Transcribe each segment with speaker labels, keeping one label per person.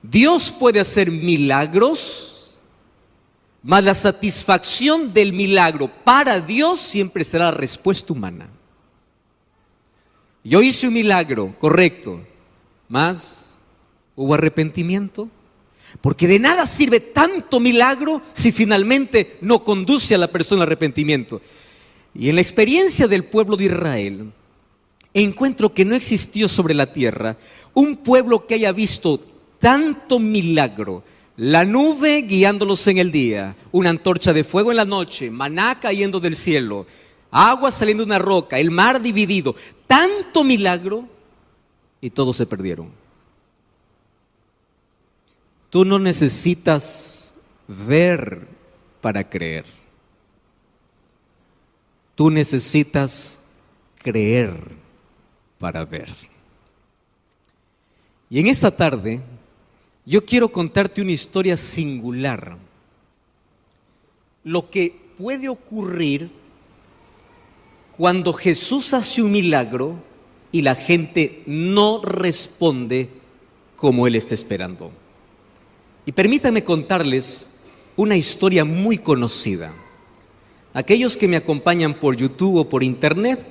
Speaker 1: Dios puede hacer milagros, mas la satisfacción del milagro para Dios siempre será la respuesta humana. Yo hice un milagro, correcto, mas ¿hubo arrepentimiento? Porque de nada sirve tanto milagro si finalmente no conduce a la persona al arrepentimiento. Y en la experiencia del pueblo de Israel, encuentro que no existió sobre la tierra un pueblo que haya visto tanto milagro. La nube guiándolos en el día, una antorcha de fuego en la noche, maná cayendo del cielo, agua saliendo de una roca, el mar dividido. Tanto milagro y todos se perdieron. Tú no necesitas ver para creer. Tú necesitas creer para ver. Y en esta tarde yo quiero contarte una historia singular. Lo que puede ocurrir cuando Jesús hace un milagro y la gente no responde como Él está esperando. Y permítanme contarles una historia muy conocida. Aquellos que me acompañan por YouTube o por internet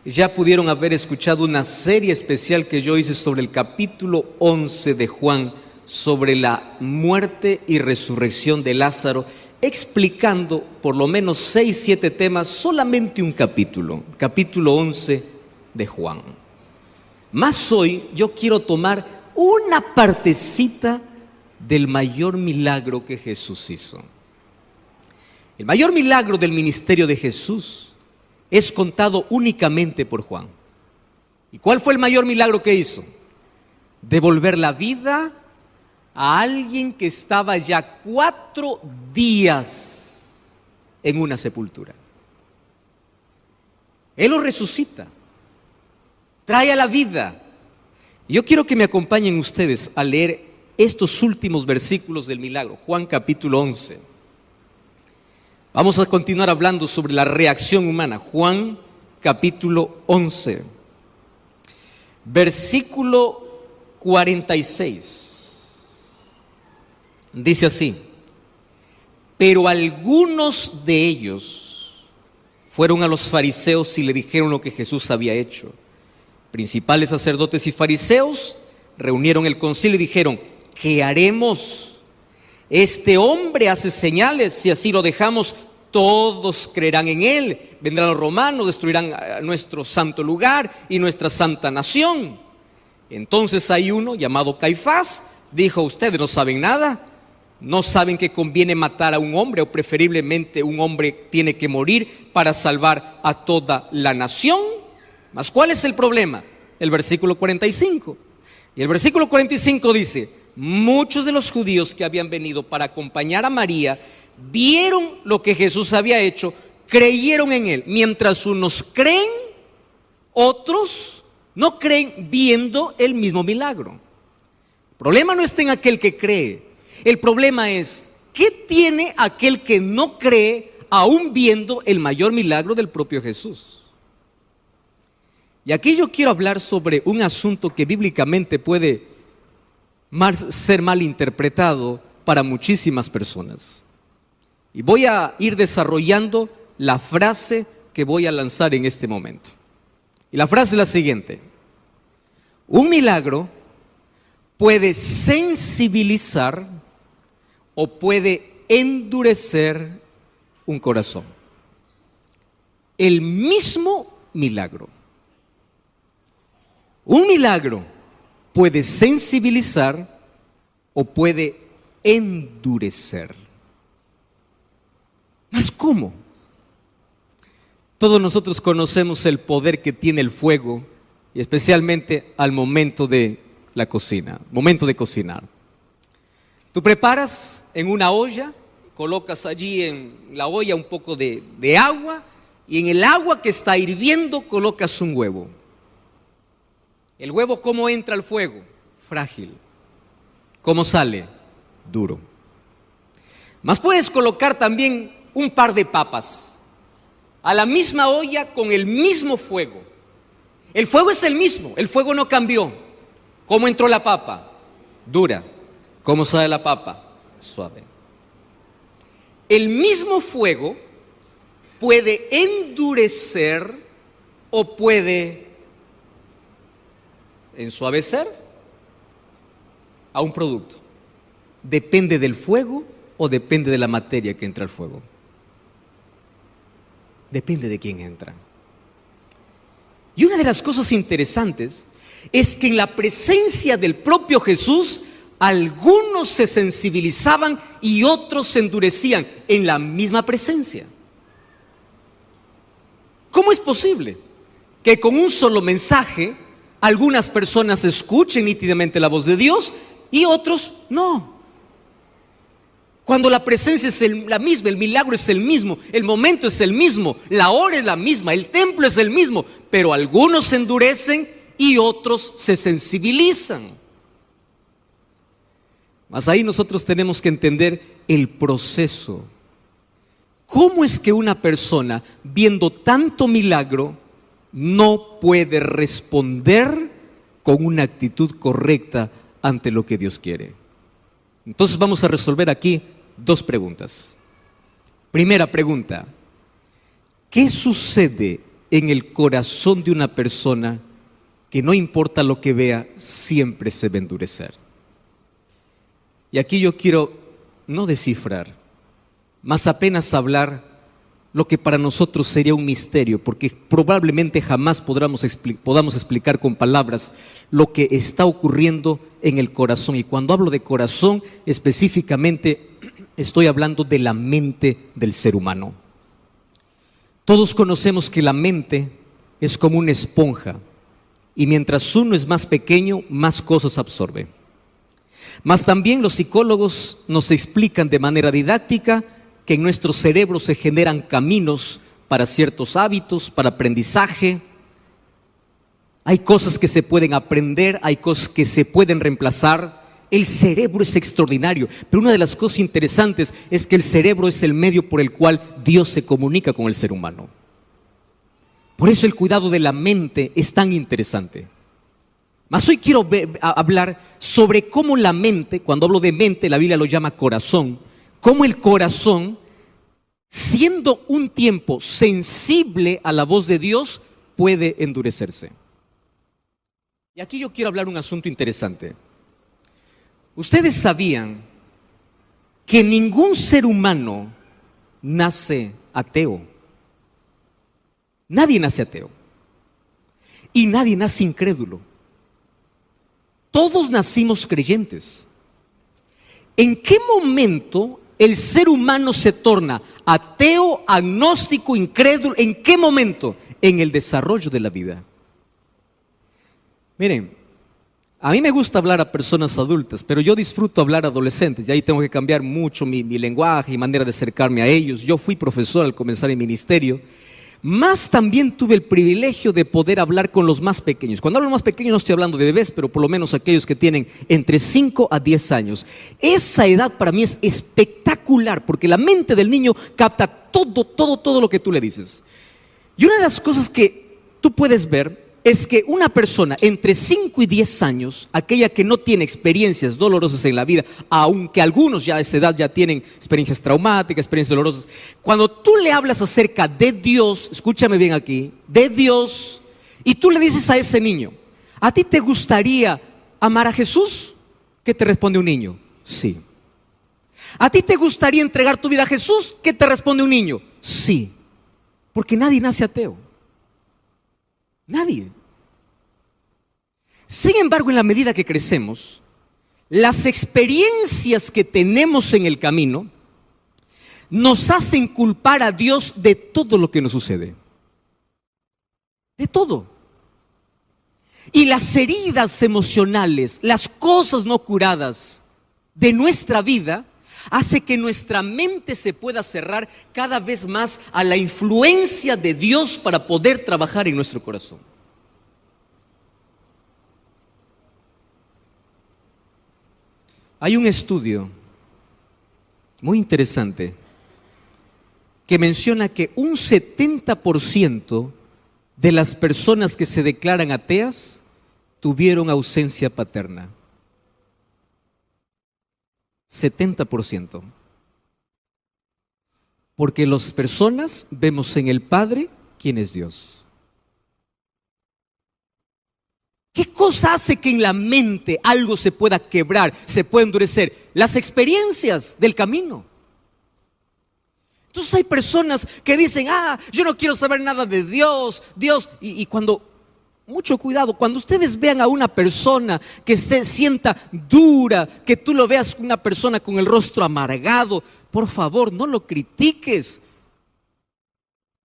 Speaker 1: ya pudieron haber escuchado una serie especial que yo hice sobre el capítulo 11 de Juan, sobre la muerte y resurrección de Lázaro, explicando por lo menos 6, 7 temas, solamente un capítulo 11 de Juan. Más hoy yo quiero tomar una partecita del mayor milagro que Jesús hizo. El mayor milagro del ministerio de Jesús es contado únicamente por Juan. ¿Y cuál fue el mayor milagro que hizo? Devolver la vida a alguien que estaba ya 4 días en una sepultura. Él lo resucita, trae a la vida. Y yo quiero que me acompañen ustedes a leer estos últimos versículos del milagro, Juan capítulo 11. Vamos a continuar hablando sobre la reacción humana. Juan capítulo 11, versículo 46. Dice así: pero algunos de ellos fueron a los fariseos y le dijeron lo que Jesús había hecho. Principales sacerdotes y fariseos reunieron el concilio y dijeron: ¿qué haremos? Este hombre hace señales, si así lo dejamos, todos creerán en él. Vendrán los romanos, destruirán nuestro santo lugar y nuestra santa nación. Entonces hay uno llamado Caifás, dijo: ustedes no saben nada, no saben que conviene matar a un hombre, o preferiblemente un hombre tiene que morir para salvar a toda la nación. Mas ¿cuál es el problema? El versículo 45. Y el versículo 45 dice: muchos de los judíos que habían venido para acompañar a María vieron lo que Jesús había hecho, creyeron en él. Mientras unos creen, otros no creen viendo el mismo milagro. El problema no está en aquel que cree. El problema es, ¿qué tiene aquel que no cree aún viendo el mayor milagro del propio Jesús? Y aquí yo quiero hablar sobre un asunto que bíblicamente puede ser mal interpretado para muchísimas personas. Y voy a ir desarrollando la frase que voy a lanzar en este momento. Y la frase es la siguiente: un milagro puede sensibilizar o puede endurecer un corazón. El mismo milagro. Un milagro puede sensibilizar o puede endurecer. ¿Mas cómo? Todos nosotros conocemos el poder que tiene el fuego, y especialmente al momento de la cocina, momento de cocinar. Tú preparas en una olla, colocas allí en la olla un poco de agua, y en el agua que está hirviendo colocas un huevo. ¿El huevo cómo entra al fuego? Frágil. ¿Cómo sale? Duro. Mas puedes colocar también un par de papas a la misma olla con el mismo fuego. El fuego es el mismo, el fuego no cambió. ¿Cómo entró la papa? Dura. ¿Cómo sabe la papa? Suave. El mismo fuego puede endurecer o puede ensuavecer a un producto. Depende del fuego o depende de la materia que entra al fuego. Depende de quién entra. Y una de las cosas interesantes es que en la presencia del propio Jesús, algunos se sensibilizaban y otros se endurecían en la misma presencia. ¿Cómo es posible que con un solo mensaje algunas personas escuchen nítidamente la voz de Dios y otros no? Cuando la presencia es la misma, el milagro es el mismo, el momento es el mismo, la hora es la misma, el templo es el mismo, pero algunos se endurecen y otros se sensibilizan. Mas ahí nosotros tenemos que entender el proceso. ¿Cómo es que una persona, viendo tanto milagro, no puede responder con una actitud correcta ante lo que Dios quiere? Entonces vamos a resolver aquí dos preguntas. Primera pregunta: ¿qué sucede en el corazón de una persona que no importa lo que vea, siempre se va a endurecer? Y aquí yo quiero no descifrar, más apenas hablar lo que para nosotros sería un misterio, porque probablemente jamás podamos explicar con palabras lo que está ocurriendo en el corazón. Y cuando hablo de corazón, específicamente estoy hablando de la mente del ser humano. Todos conocemos que la mente es como una esponja, y mientras uno es más pequeño, más cosas absorbe. Mas también los psicólogos nos explican de manera didáctica que en nuestro cerebro se generan caminos para ciertos hábitos, para aprendizaje. Hay cosas que se pueden aprender, hay cosas que se pueden reemplazar. El cerebro es extraordinario, pero una de las cosas interesantes es que el cerebro es el medio por el cual Dios se comunica con el ser humano. Por eso el cuidado de la mente es tan interesante. Mas hoy quiero hablar sobre cómo la mente, cuando hablo de mente, la Biblia lo llama corazón, cómo el corazón, siendo un tiempo sensible a la voz de Dios, puede endurecerse. Y aquí yo quiero hablar un asunto interesante. Ustedes sabían que ningún ser humano nace ateo. Nadie nace ateo. Y nadie nace incrédulo. Todos nacimos creyentes. ¿En qué momento el ser humano se torna ateo, agnóstico, incrédulo? ¿En qué momento? En el desarrollo de la vida. Miren, a mí me gusta hablar a personas adultas, pero yo disfruto hablar a adolescentes, y ahí tengo que cambiar mucho mi lenguaje y manera de acercarme a ellos. Yo fui profesor al comenzar el ministerio, más también tuve el privilegio de poder hablar con los más pequeños. Cuando hablo de más pequeños no estoy hablando de bebés, pero por lo menos aquellos que tienen entre 5 a 10 años. Esa edad para mí es espectacular, porque la mente del niño capta todo lo que tú le dices. Y una de las cosas que tú puedes ver es que una persona entre 5 y 10 años, aquella que no tiene experiencias dolorosas en la vida, aunque algunos ya a esa edad ya tienen experiencias traumáticas, experiencias dolorosas, cuando tú le hablas acerca de Dios, escúchame bien aquí, de Dios, y tú le dices a ese niño: ¿a ti te gustaría amar a Jesús? ¿Qué te responde un niño? Sí. ¿A ti te gustaría entregar tu vida a Jesús? ¿Qué te responde un niño? Sí. Porque nadie nace ateo. Nadie. Sin embargo, en la medida que crecemos, las experiencias que tenemos en el camino nos hacen culpar a Dios de todo lo que nos sucede. De todo. Y las heridas emocionales, las cosas no curadas de nuestra vida, hace que nuestra mente se pueda cerrar cada vez más a la influencia de Dios para poder trabajar en nuestro corazón. Hay un estudio muy interesante que menciona que un 70% de las personas que se declaran ateas tuvieron ausencia paterna. 70%. Porque las personas vemos en el Padre quién es Dios. ¿Qué cosa hace que en la mente algo se pueda quebrar, se pueda endurecer? Las experiencias del camino. Entonces hay personas que dicen, yo no quiero saber nada de Dios, y cuando, mucho cuidado, cuando ustedes vean a una persona que se sienta dura, que tú lo veas una persona con el rostro amargado, por favor, no lo critiques.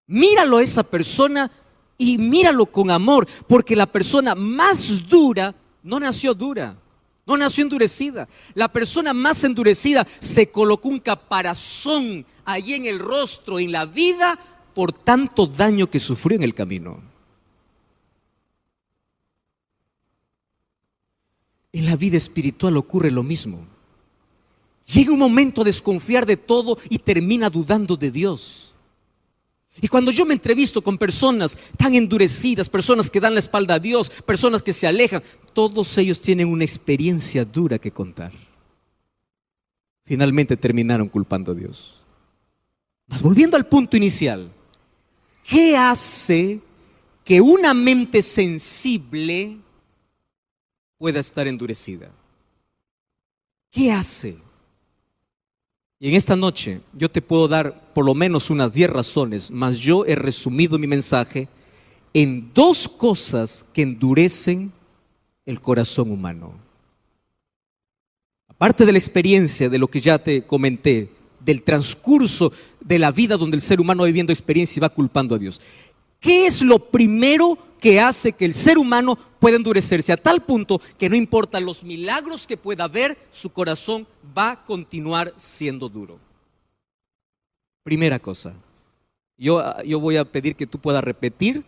Speaker 1: Míralo a esa persona y míralo con amor, porque la persona más dura no nació dura, no nació endurecida. La persona más endurecida se colocó un caparazón allí en el rostro, en la vida, por tanto daño que sufrió en el camino. En la vida espiritual ocurre lo mismo. Llega un momento a desconfiar de todo y termina dudando de Dios. Y cuando yo me entrevisto con personas tan endurecidas, personas que dan la espalda a Dios, personas que se alejan, todos ellos tienen una experiencia dura que contar. Finalmente terminaron culpando a Dios. Mas volviendo al punto inicial, ¿qué hace que una mente sensible pueda estar endurecida? ¿Qué hace? Y en esta noche yo te puedo dar por lo menos unas 10 razones, mas yo he resumido mi mensaje en 2 cosas que endurecen el corazón humano. Aparte de la experiencia, de lo que ya te comenté, del transcurso de la vida donde el ser humano va viviendo experiencia y va culpando a Dios. ¿Qué es lo primero que hace que el ser humano pueda endurecerse a tal punto que no importa los milagros que pueda haber, su corazón va a continuar siendo duro? Primera cosa, yo voy a pedir que tú puedas repetir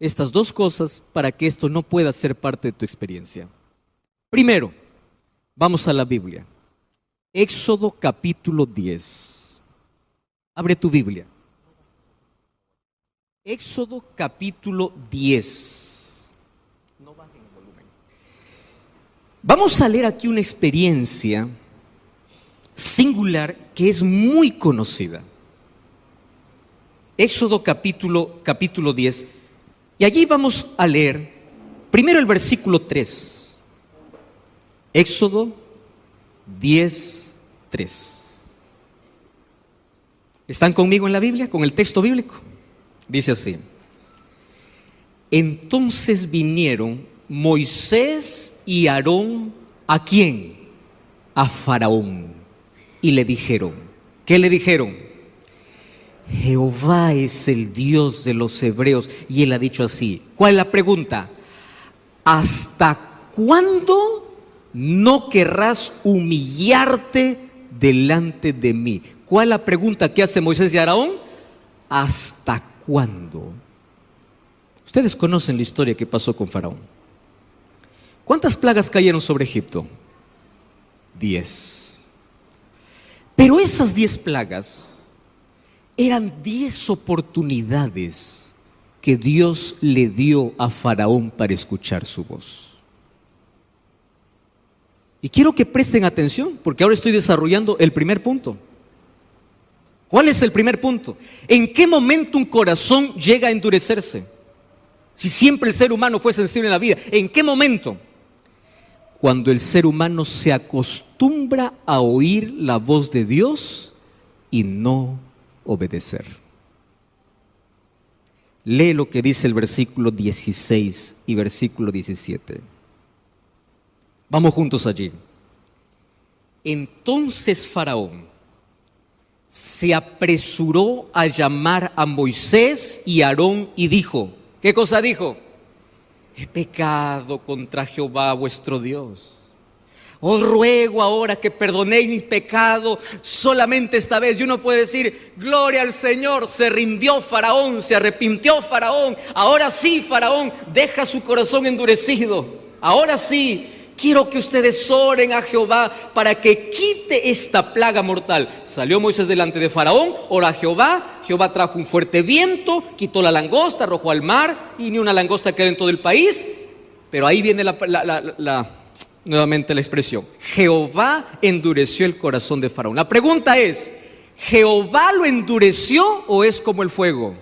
Speaker 1: estas 2 cosas para que esto no pueda ser parte de tu experiencia. Primero, vamos a la Biblia. Éxodo capítulo 10. Abre tu Biblia. Éxodo capítulo 10. No bajen el volumen. Vamos a leer aquí una experiencia singular que es muy conocida. Éxodo capítulo 10. Y allí vamos a leer primero el versículo 3. Éxodo 10, 3. ¿Están conmigo en la Biblia, con el texto bíblico? Dice así: entonces vinieron Moisés y Aarón, ¿a quién? A Faraón, y le dijeron, ¿qué le dijeron? Jehová es el Dios de los hebreos. Y él ha dicho así. ¿Cuál es la pregunta? ¿Hasta cuándo no querrás humillarte delante de mí? ¿Cuál es la pregunta que hace Moisés y Aarón? ¿Hasta cuándo? Ustedes conocen la historia que pasó con Faraón. ¿Cuántas plagas cayeron sobre Egipto? 10. Pero esas 10 plagas eran 10 oportunidades que Dios le dio a Faraón para escuchar su voz. Y quiero que presten atención, porque ahora estoy desarrollando el primer punto. ¿Cuál es el primer punto? ¿En qué momento un corazón llega a endurecerse? Si siempre el ser humano fue sensible en la vida, ¿en qué momento? Cuando el ser humano se acostumbra a oír la voz de Dios y no obedecer. Lee lo que dice el versículo 16 y versículo 17. Vamos juntos allí. Entonces Faraón se apresuró a llamar a Moisés y Aarón y dijo, ¿qué cosa dijo? He pecado contra Jehová vuestro Dios. Os ruego ahora que perdonéis mis pecados solamente esta vez. Y uno puede decir, gloria al Señor, se rindió Faraón, se arrepintió Faraón. Ahora sí, Faraón deja su corazón endurecido. Ahora sí, quiero que ustedes oren a Jehová para que quite esta plaga mortal. Salió Moisés delante de Faraón, oró a Jehová. Jehová trajo un fuerte viento, quitó la langosta, arrojó al mar y ni una langosta quedó en todo el país. Pero ahí viene nuevamente la expresión, Jehová endureció el corazón de Faraón. La pregunta es, ¿Jehová lo endureció o es como el fuego?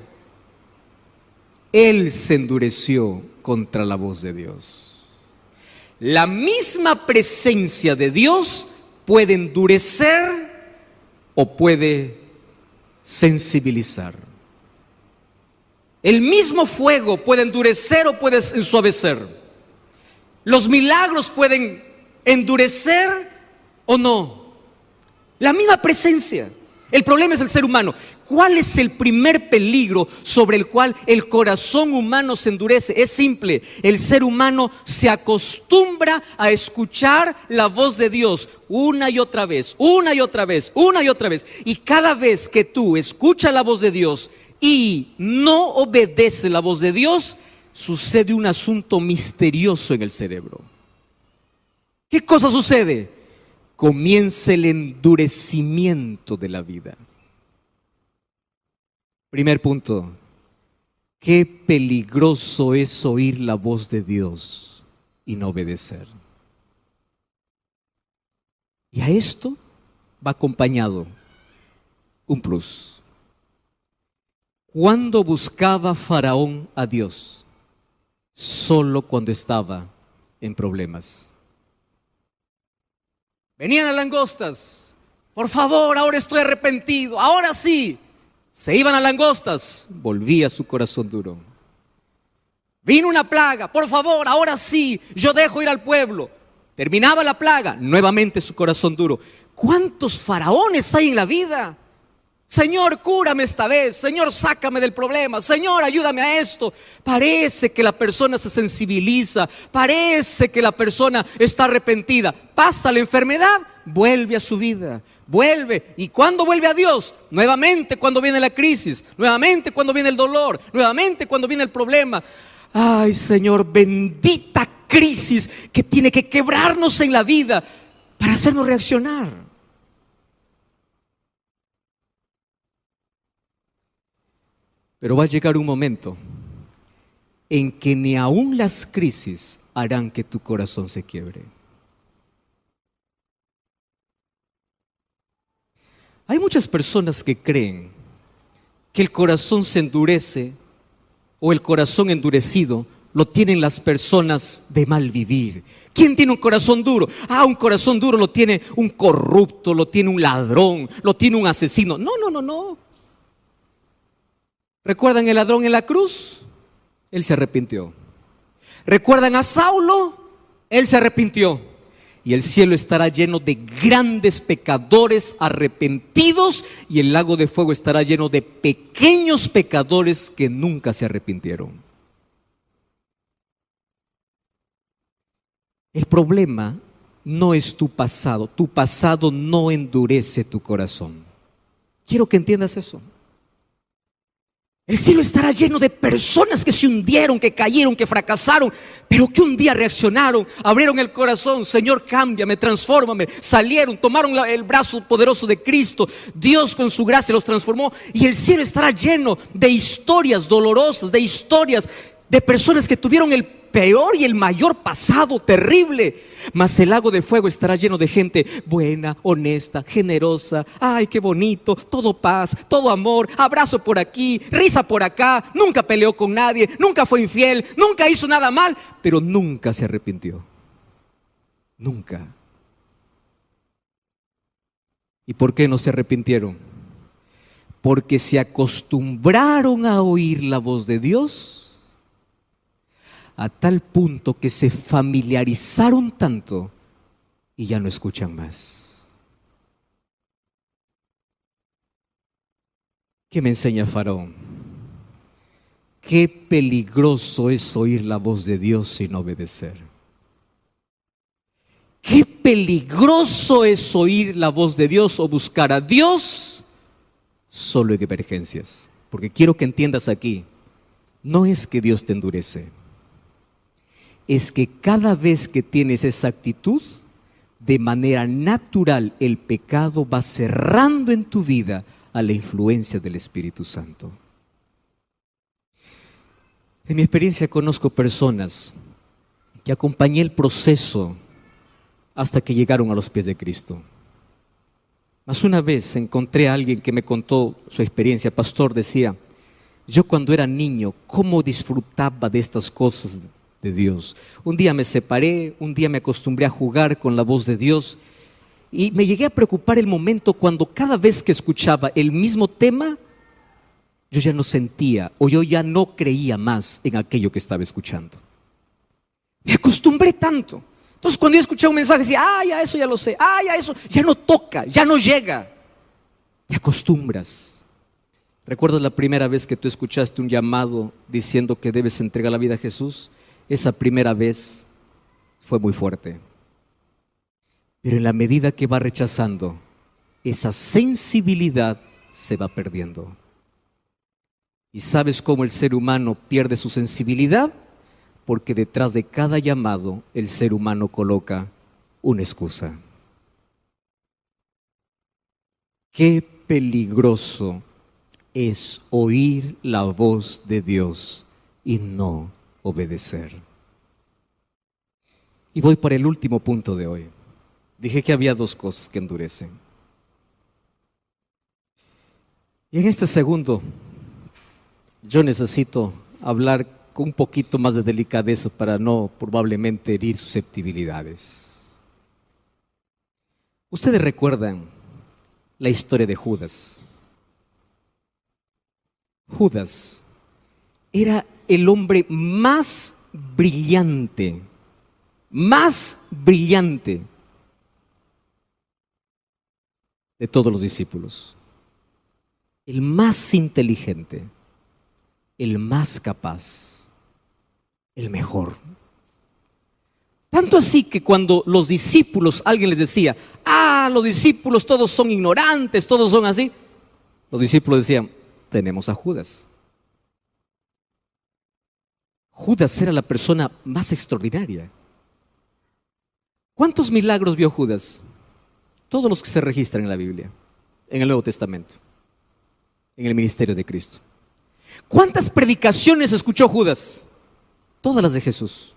Speaker 1: Él se endureció contra la voz de Dios. La misma presencia de Dios puede endurecer o puede sensibilizar. El mismo fuego puede endurecer o puede ensuavecer. Los milagros pueden endurecer o no. La misma presencia. El problema es el ser humano. ¿Cuál es el primer peligro sobre el cual el corazón humano se endurece? Es simple. El ser humano se acostumbra a escuchar la voz de Dios una y otra vez, una y otra vez, una y otra vez. Y cada vez que tú escuchas la voz de Dios y no obedeces la voz de Dios, sucede un asunto misterioso en el cerebro. ¿Qué cosa sucede? Comienza el endurecimiento de la vida. Primer punto, qué peligroso es oír la voz de Dios y no obedecer. Y a esto va acompañado un plus. ¿Cuándo buscaba Faraón a Dios? Solo cuando estaba en problemas. Venían las langostas, por favor, ahora estoy arrepentido, ahora sí. Se iban a langostas, volvía su corazón duro. Vino una plaga, por favor, ahora sí, yo dejo ir al pueblo. Terminaba la plaga, nuevamente su corazón duro. ¿Cuántos faraones hay en la vida? Señor, cúrame esta vez. Señor, sácame del problema. Señor, ayúdame a esto. Parece que la persona se sensibiliza. Parece que la persona está arrepentida. Pasa la enfermedad, vuelve a su vida. Vuelve. ¿Y cuándo vuelve a Dios? Nuevamente cuando viene la crisis. Nuevamente cuando viene el dolor. Nuevamente cuando viene el problema. Ay, Señor, bendita crisis que tiene que quebrarnos en la vida para hacernos reaccionar. Pero va a llegar un momento en que ni aún las crisis harán que tu corazón se quiebre. Hay muchas personas que creen que el corazón se endurece o el corazón endurecido lo tienen las personas de mal vivir. ¿Quién tiene un corazón duro? Un corazón duro lo tiene un corrupto, lo tiene un ladrón, lo tiene un asesino. No. ¿Recuerdan el ladrón en la cruz? Él se arrepintió. ¿Recuerdan a Saulo? Él se arrepintió. Y el cielo estará lleno de grandes pecadores arrepentidos y el lago de fuego estará lleno de pequeños pecadores que nunca se arrepintieron. El problema no es tu pasado no endurece tu corazón. Quiero que entiendas eso. El cielo estará lleno de personas que se hundieron, que cayeron, que fracasaron, pero que un día reaccionaron, abrieron el corazón. Señor, cámbiame, transfórmame. Salieron, tomaron el brazo poderoso de Cristo. Dios con su gracia los transformó. Y el cielo estará lleno de historias dolorosas, de historias de personas que tuvieron el peor y el mayor pasado terrible. Mas el lago de fuego estará lleno de gente buena, honesta, generosa. Ay, qué bonito, todo paz, todo amor, abrazo por aquí, risa por acá. Nunca peleó con nadie, nunca fue infiel, nunca hizo nada mal, pero nunca se arrepintió. Nunca. ¿Y por qué no se arrepintieron? Porque se acostumbraron a oír la voz de Dios a tal punto que se familiarizaron tanto y ya no escuchan más. ¿Qué me enseña Faraón? Qué peligroso es oír la voz de Dios sin obedecer. Qué peligroso es oír la voz de Dios o buscar a Dios solo en emergencias. Porque quiero que entiendas aquí, no es que Dios te endurece. Es que cada vez que tienes esa actitud, de manera natural el pecado va cerrando en tu vida a la influencia del Espíritu Santo. En mi experiencia conozco personas que acompañé el proceso hasta que llegaron a los pies de Cristo. Mas una vez encontré a alguien que me contó su experiencia. Pastor, decía, yo cuando era niño, ¿cómo disfrutaba de estas cosas de Dios? Un día me separé, un día me acostumbré a jugar con la voz de Dios y me llegué a preocupar el momento cuando cada vez que escuchaba el mismo tema, yo ya no sentía o yo ya no creía más en aquello que estaba escuchando. Me acostumbré tanto. Entonces cuando yo escuchaba un mensaje decía, ya eso ya lo sé, ya eso ya no toca, ya no llega. Te acostumbras. ¿Recuerdas la primera vez que tú escuchaste un llamado diciendo que debes entregar la vida a Jesús? Esa primera vez fue muy fuerte. Pero en la medida que va rechazando, esa sensibilidad se va perdiendo. ¿Y sabes cómo el ser humano pierde su sensibilidad? Porque detrás de cada llamado el ser humano coloca una excusa. Qué peligroso es oír la voz de Dios y no obedecer. Y voy para el último punto de hoy. Dije que había dos cosas que endurecen. Y en este segundo, yo necesito hablar con un poquito más de delicadeza para no probablemente herir susceptibilidades. Ustedes recuerdan la historia de Judas. Judas era el hombre más brillante de todos los discípulos. El más inteligente, el más capaz, el mejor. Tanto así que cuando los discípulos, alguien les decía, los discípulos todos son ignorantes, todos son así, los discípulos decían, tenemos a Judas. Judas era la persona más extraordinaria. ¿Cuántos milagros vio Judas? Todos los que se registran en la Biblia, en el Nuevo Testamento, en el ministerio de Cristo. ¿Cuántas predicaciones escuchó Judas? Todas las de Jesús.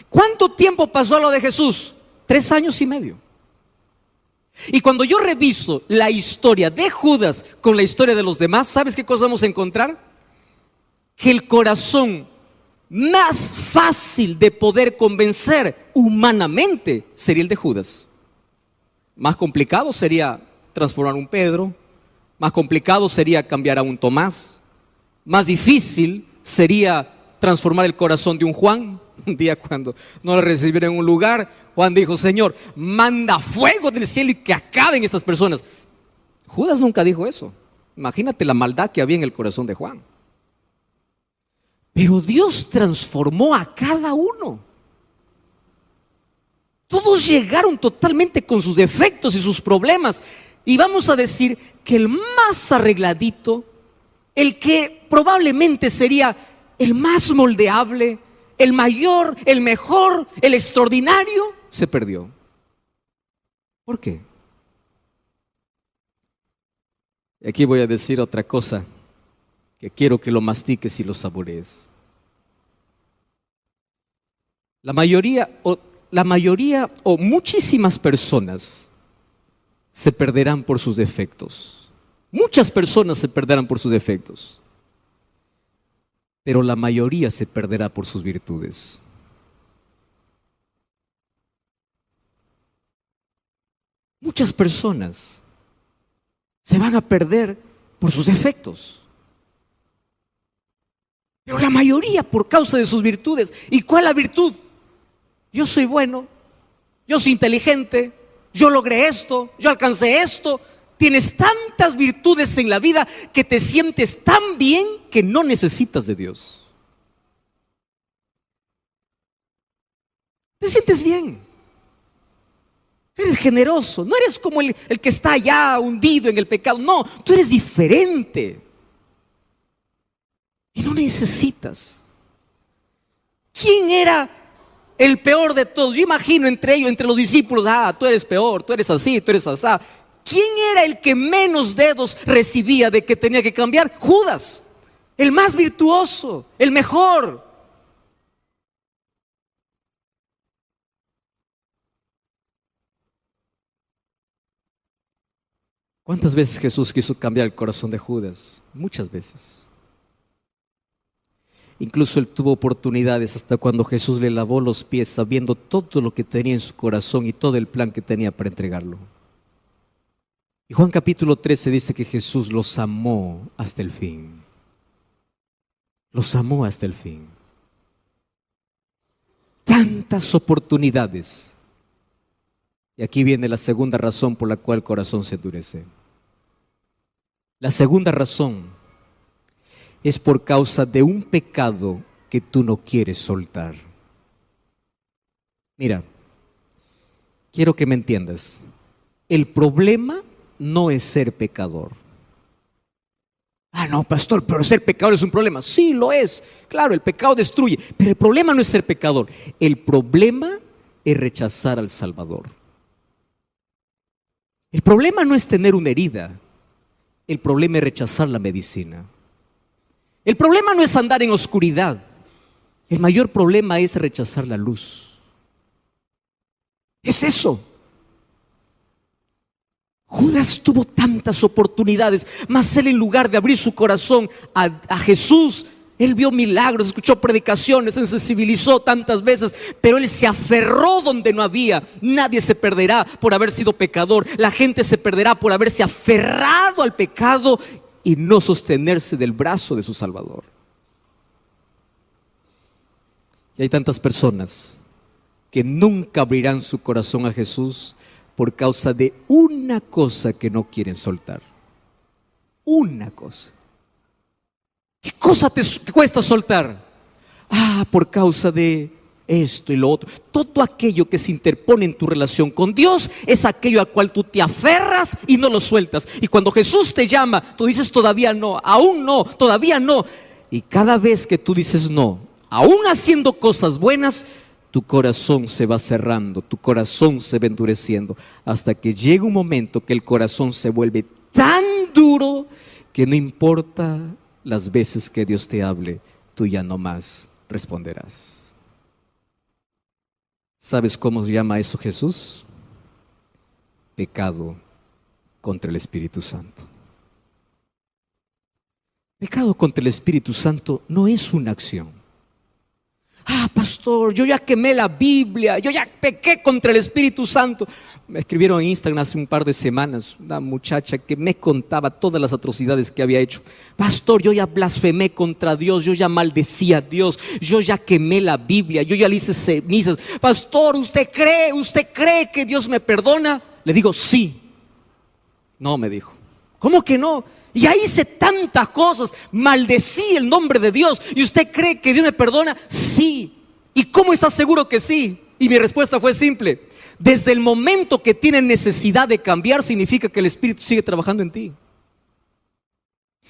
Speaker 1: ¿Cuánto tiempo pasó a lo de Jesús? 3 años y medio. Y cuando yo reviso la historia de Judas con la historia de los demás, ¿sabes qué cosa vamos a encontrar? Que el corazón más fácil de poder convencer humanamente sería el de Judas. Más complicado sería transformar un Pedro, más complicado sería cambiar a un Tomás, más difícil sería transformar el corazón de un Juan. Un día cuando no le recibieron en un lugar, Juan dijo, Señor, manda fuego del cielo y que acaben estas personas. Judas nunca dijo eso. Imagínate la maldad que había en el corazón de Juan. Pero Dios transformó a cada uno. Todos llegaron totalmente con sus defectos y sus problemas. Y vamos a decir que el más arregladito, el que probablemente sería el más moldeable, el mayor, el mejor, el extraordinario, se perdió. ¿Por qué? Y aquí voy a decir otra cosa que quiero que lo mastiques y lo saborees. La mayoría o muchísimas personas se perderán por sus defectos. Muchas personas se perderán por sus defectos. Pero la mayoría se perderá por sus virtudes. Muchas personas se van a perder por sus defectos. Pero la mayoría por causa de sus virtudes. ¿Y cuál es la virtud? Yo soy bueno, yo soy inteligente, yo logré esto, yo alcancé esto. Tienes tantas virtudes en la vida que te sientes tan bien que no necesitas de Dios. Te sientes bien. Eres generoso. No eres como el que está allá hundido en el pecado. No, tú eres diferente. Y no necesitas. ¿Quién era el peor de todos? Yo imagino entre ellos, entre los discípulos, tú eres peor, tú eres así, tú eres asá. ¿Quién era el que menos dedos recibía de que tenía que cambiar? Judas, el más virtuoso, el mejor. ¿Cuántas veces Jesús quiso cambiar el corazón de Judas? Muchas veces. Incluso él tuvo oportunidades hasta cuando Jesús le lavó los pies, sabiendo todo lo que tenía en su corazón y todo el plan que tenía para entregarlo. Y Juan capítulo 13 dice que Jesús los amó hasta el fin. Los amó hasta el fin. Tantas oportunidades. Y aquí viene la segunda razón por la cual el corazón se endurece. La segunda razón es por causa de un pecado que tú no quieres soltar. Mira, quiero que me entiendas. El problema no es ser pecador. Ah, no, pastor, pero ser pecador es un problema. Sí, lo es. Claro, el pecado destruye. Pero el problema no es ser pecador. El problema es rechazar al Salvador. El problema no es tener una herida. El problema es rechazar la medicina. El problema no es andar en oscuridad. El mayor problema es rechazar la luz. Es eso. Judas tuvo tantas oportunidades, mas él, en lugar de abrir su corazón a Jesús, él vio milagros, escuchó predicaciones, se sensibilizó tantas veces, pero él se aferró donde no había. Nadie se perderá por haber sido pecador. La gente se perderá por haberse aferrado al pecado y no sostenerse del brazo de su Salvador. Y hay tantas personas que nunca abrirán su corazón a Jesús por causa de una cosa que no quieren soltar. Una cosa. ¿Qué cosa te cuesta soltar? Ah, por causa de esto y lo otro. Todo aquello que se interpone en tu relación con Dios es aquello al cual tú te aferras y no lo sueltas. Y cuando Jesús te llama, tú dices todavía no, aún no, todavía no. Y cada vez que tú dices no, aún haciendo cosas buenas, tu corazón se va cerrando, tu corazón se va endureciendo, hasta que llega un momento que el corazón se vuelve tan duro que no importa las veces que Dios te hable, tú ya no más responderás. ¿Sabes cómo se llama eso Jesús? Pecado contra el Espíritu Santo. Pecado contra el Espíritu Santo no es una acción. Ah, pastor, yo ya quemé la Biblia, yo ya pequé contra el Espíritu Santo. Me escribieron en Instagram hace un par de semanas una muchacha que me contaba todas las atrocidades que había hecho. Pastor, yo ya blasfemé contra Dios, yo ya maldecí a Dios, yo ya quemé la Biblia, yo ya le hice cenizas. Pastor, ¿usted cree que Dios me perdona? Le digo, sí. No, me dijo. ¿Cómo que no? Ya hice tantas cosas, maldecí el nombre de Dios. ¿Y usted cree que Dios me perdona? Sí. ¿Y cómo está seguro que sí? Y mi respuesta fue simple: desde el momento que tienes necesidad de cambiar, significa que el Espíritu sigue trabajando en ti.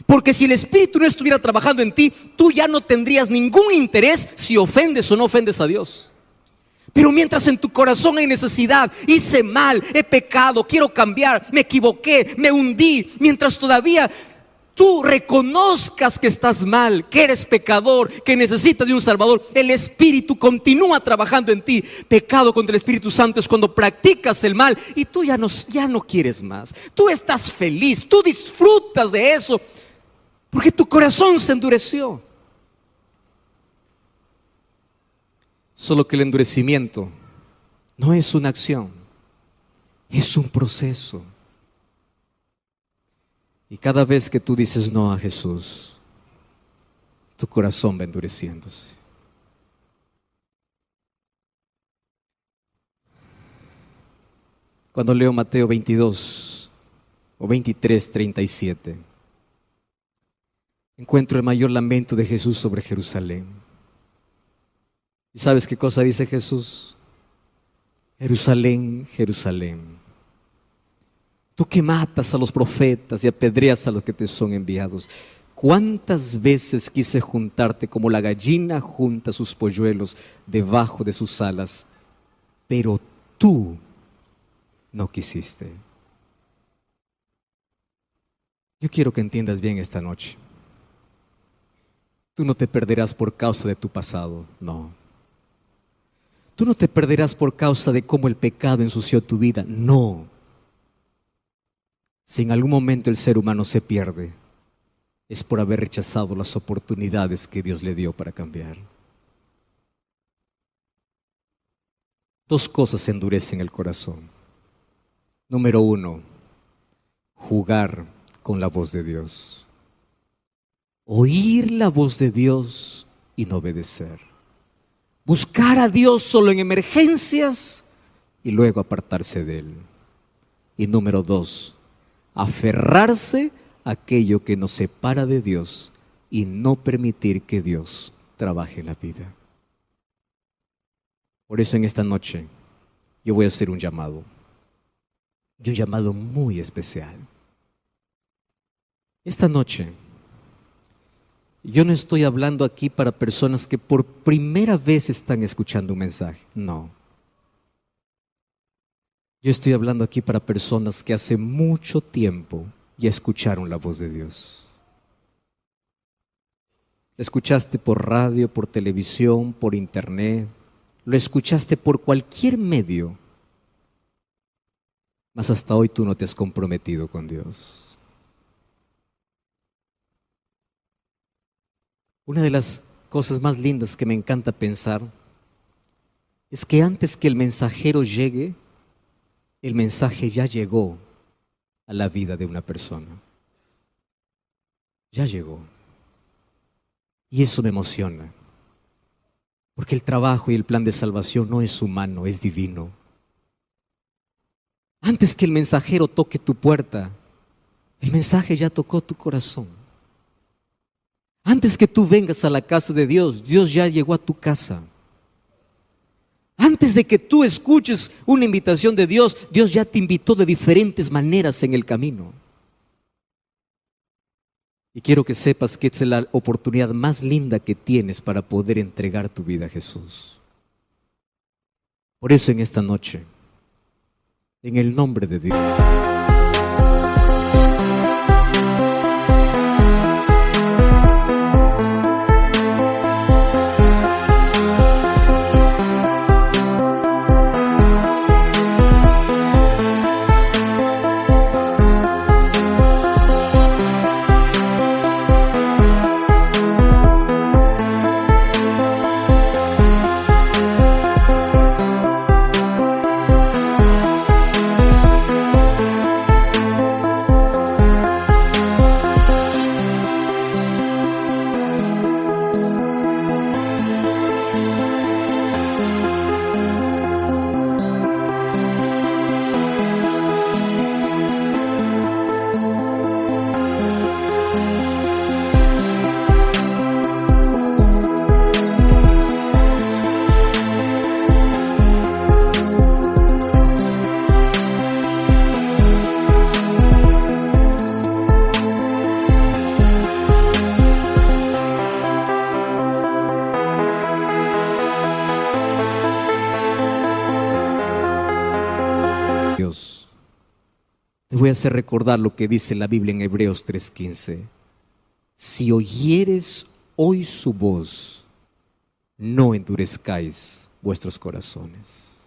Speaker 1: Porque si el Espíritu no estuviera trabajando en ti, tú ya no tendrías ningún interés si ofendes o no ofendes a Dios. Pero mientras en tu corazón hay necesidad, hice mal, he pecado, quiero cambiar, me equivoqué, me hundí, mientras todavía tú reconozcas que estás mal, que eres pecador, que necesitas de un Salvador, el Espíritu continúa trabajando en ti. Pecado contra el Espíritu Santo es cuando practicas el mal y tú ya no quieres más. Tú estás feliz, tú disfrutas de eso, porque tu corazón se endureció. Solo que el endurecimiento no es una acción, es un proceso. Y cada vez que tú dices no a Jesús, tu corazón va endureciéndose. Cuando leo Mateo 22 o 23, 37, encuentro el mayor lamento de Jesús sobre Jerusalén. ¿Y sabes qué cosa dice Jesús? Jerusalén, Jerusalén, tú que matas a los profetas y apedreas a los que te son enviados. ¿Cuántas veces quise juntarte como la gallina junta sus polluelos debajo de sus alas? Pero tú no quisiste. Yo quiero que entiendas bien esta noche. Tú no te perderás por causa de tu pasado, no. Tú no te perderás por causa de cómo el pecado ensució tu vida, no. Si en algún momento el ser humano se pierde, es por haber rechazado las oportunidades que Dios le dio para cambiar. Dos cosas endurecen el corazón. Número uno, jugar con la voz de Dios. Oír la voz de Dios y no obedecer. Buscar a Dios solo en emergencias y luego apartarse de Él. Y número dos, aferrarse a aquello que nos separa de Dios y no permitir que Dios trabaje en la vida. Por eso en esta noche yo voy a hacer un llamado. Y un llamado muy especial. Esta noche yo no estoy hablando aquí para personas que por primera vez están escuchando un mensaje. No. Yo estoy hablando aquí para personas que hace mucho tiempo ya escucharon la voz de Dios. Lo escuchaste por radio, por televisión, por internet. Lo escuchaste por cualquier medio. Mas hasta hoy tú no te has comprometido con Dios. Una de las cosas más lindas que me encanta pensar es que antes que el mensajero llegue, el mensaje ya llegó a la vida de una persona. Ya llegó. Y eso me emociona. Porque el trabajo y el plan de salvación no es humano, es divino. Antes que el mensajero toque tu puerta, el mensaje ya tocó tu corazón. Antes que tú vengas a la casa de Dios, Dios ya llegó a tu casa. Antes de que tú escuches una invitación de Dios, Dios ya te invitó de diferentes maneras en el camino. Y quiero que sepas que esta es la oportunidad más linda que tienes para poder entregar tu vida a Jesús. Por eso en esta noche, en el nombre de Dios, te voy a hacer recordar lo que dice la Biblia en Hebreos 3:15. Si oyeres hoy su voz, no endurezcáis vuestros corazones.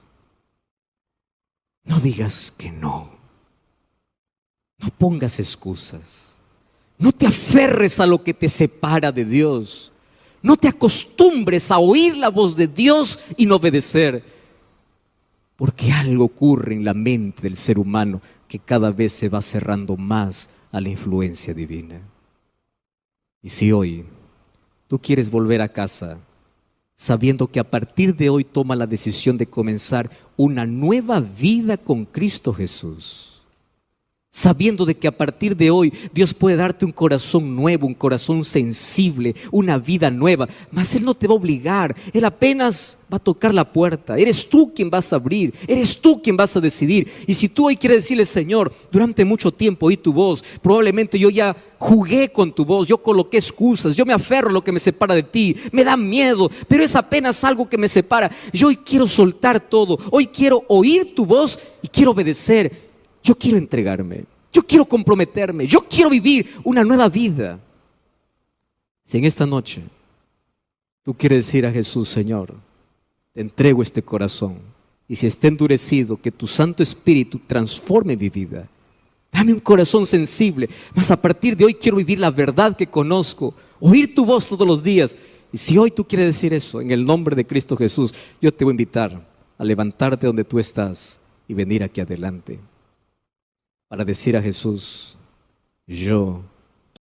Speaker 1: No digas que no. No pongas excusas. No te aferres a lo que te separa de Dios. No te acostumbres a oír la voz de Dios y no obedecer. Porque algo ocurre en la mente del ser humano que cada vez se va cerrando más a la influencia divina. Y si hoy tú quieres volver a casa, sabiendo que a partir de hoy toma la decisión de comenzar una nueva vida con Cristo Jesús, sabiendo de que a partir de hoy Dios puede darte un corazón nuevo, un corazón sensible, una vida nueva, mas Él no te va a obligar, Él apenas va a tocar la puerta. Eres tú quien vas a abrir, eres tú quien vas a decidir. Y si tú hoy quieres decirle: Señor, durante mucho tiempo oí tu voz, probablemente yo ya jugué con tu voz, yo coloqué excusas, yo me aferro a lo que me separa de ti, me da miedo, pero es apenas algo que me separa. Yo hoy quiero soltar todo, hoy quiero oír tu voz y quiero obedecer. Yo quiero entregarme, yo quiero comprometerme, yo quiero vivir una nueva vida. Si en esta noche tú quieres decir a Jesús: Señor, te entrego este corazón, y si está endurecido, que tu Santo Espíritu transforme mi vida. Dame un corazón sensible, mas a partir de hoy quiero vivir la verdad que conozco, oír tu voz todos los días. Y si hoy tú quieres decir eso, en el nombre de Cristo Jesús, yo te voy a invitar a levantarte donde tú estás y venir aquí adelante para decir a Jesús: yo